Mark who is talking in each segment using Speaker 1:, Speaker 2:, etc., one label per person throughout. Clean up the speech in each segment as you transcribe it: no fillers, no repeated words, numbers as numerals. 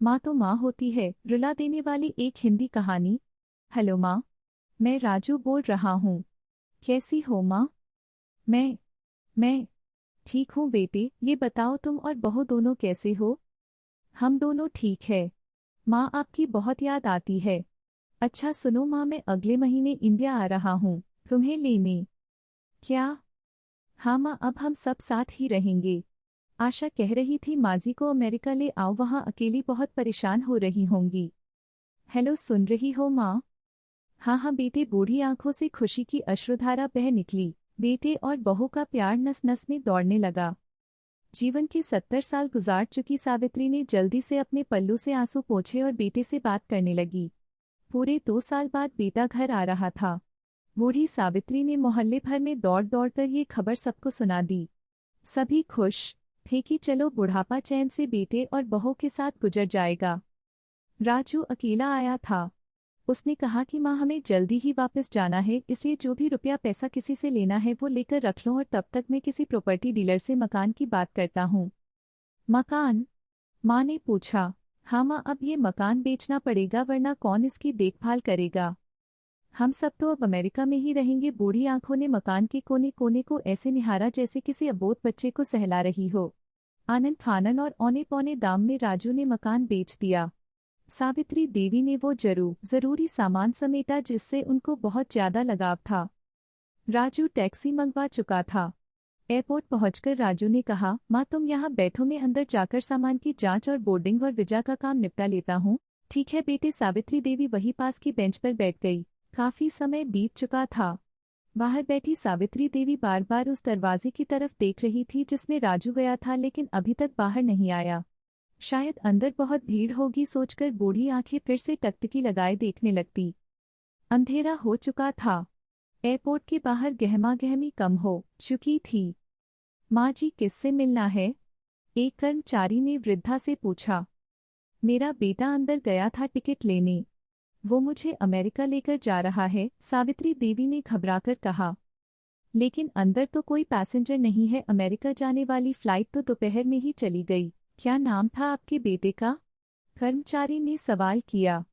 Speaker 1: माँ तो माँ होती है, रुला देने वाली एक हिंदी कहानी। हेलो माँ, मैं राजू बोल रहा हूँ। कैसी हो माँ? मैं ठीक हूँ बेटे, ये बताओ तुम और बहू दोनों कैसे हो? हम दोनों ठीक है। माँ आपकी बहुत याद आती है। अच्छा सुनो माँ, मैं अगले महीने इंडिया आ रहा हूँ तुम्हें लेने। क्या? हाँ माँ, अब हम सब साथ ही रहेंगे। आशा कह रही थी माजी को अमेरिका ले आओ, वहाँ अकेली बहुत परेशान हो रही होंगी। हेलो, सुन रही हो माँ? हाँ हाँ बेटे, बूढ़ी आंखों से खुशी की अश्रुधारा बह निकली। बेटे और बहू का प्यार नस नस में दौड़ने लगा। जीवन के 70 साल गुजार चुकी सावित्री ने जल्दी से अपने पल्लू से आंसू पोंछे और बेटे से बात करने लगी। पूरे 2 साल बाद बेटा घर आ रहा था। बूढ़ी सावित्री ने मोहल्ले भर में दौड़ दौड़ कर ये खबर सबको सुना दी। सभी खुश थे कि चलो बुढ़ापा चैन से बेटे और बहू के साथ गुजर जाएगा। राजू अकेला आया था। उसने कहा कि माँ, हमें जल्दी ही वापस जाना है, इसलिए जो भी रुपया पैसा किसी से लेना है वो लेकर रख लो और तब तक मैं किसी प्रॉपर्टी डीलर से मकान की बात करता हूँ। मकान? माँ ने पूछा। हाँ माँ, अब ये मकान बेचना पड़ेगा वरना कौन इसकी देखभाल करेगा। हम सब तो अब अमेरिका में ही रहेंगे। बूढ़ी आंखों ने मकान के कोने कोने को ऐसे निहारा जैसे किसी अबोध बच्चे को सहला रही हो। आनन फानन और औने पौने दाम में राजू ने मकान बेच दिया। सावित्री देवी ने वो जरूरी सामान समेटा जिससे उनको बहुत ज्यादा लगाव था। राजू टैक्सी मंगवा चुका था। एयरपोर्ट पहुंचकर राजू ने कहा, माँ तुम यहाँ बैठो, मैं अंदर जाकर सामान की जांच और बोर्डिंग और वीजा का काम निपटा लेता हूँ। ठीक है बेटे। सावित्री देवी वही पास की बेंच पर बैठ गई। काफी समय बीत चुका था। बाहर बैठी सावित्री देवी बार बार उस दरवाजे की तरफ देख रही थी जिसमें राजू गया था, लेकिन अभी तक बाहर नहीं आया। शायद अंदर बहुत भीड़ होगी सोचकर बूढ़ी आंखें फिर से टकटकी लगाए देखने लगती। अंधेरा हो चुका था। एयरपोर्ट के बाहर गहमागहमी कम हो चुकी थी। माँ जी, किससे मिलना है? एक कर्मचारी ने वृद्धा से पूछा। मेरा बेटा अंदर गया था टिकट लेने। वो मुझे अमेरिका लेकर जा रहा है, सावित्री देवी ने घबराकर कहा। लेकिन अंदर तो कोई पैसेंजर नहीं है, अमेरिका जाने वाली फ्लाइट तो दोपहर में ही चली गई। क्या नाम था आपके बेटे का? कर्मचारी ने सवाल किया।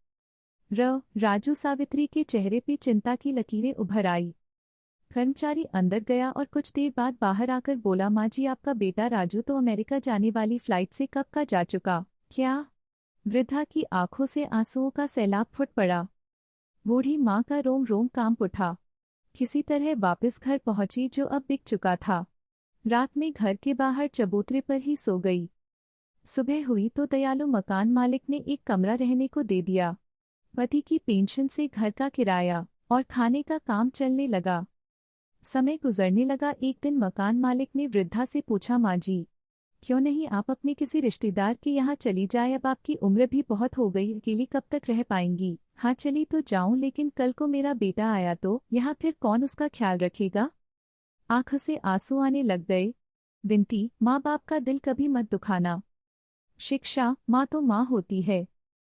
Speaker 1: राजू। सावित्री के चेहरे पे चिंता की लकीरें उभर आई। कर्मचारी अंदर गया और कुछ देर बाद बाहर आकर बोला, माँ जी, आपका बेटा राजू तो अमेरिका जाने वाली फ्लाइट से कब का जा चुका। क्या? वृद्धा की आंखों से आंसुओं का सैलाब फुट पड़ा। बूढ़ी माँ का रोम रोम कांप उठा। किसी तरह वापस घर पहुंची जो अब बिक चुका था। रात में घर के बाहर चबूतरे पर ही सो गई। सुबह हुई तो दयालु मकान मालिक ने एक कमरा रहने को दे दिया। पति की पेंशन से घर का किराया और खाने का काम चलने लगा। समय गुजरने लगा। एक दिन मकान मालिक ने वृद्धा से पूछा, माँ जी, क्यों नहीं आप अपने किसी रिश्तेदार के यहाँ चली जाए, अब आपकी उम्र भी बहुत हो गई, अकेली कब तक रह पाएंगी। हाँ चली तो जाऊं, लेकिन कल को मेरा बेटा आया तो यहाँ फिर कौन उसका ख्याल रखेगा। आंख से आंसू आने लग गए। विनती, माँ बाप का दिल कभी मत दुखाना। शिक्षा, माँ तो माँ होती है।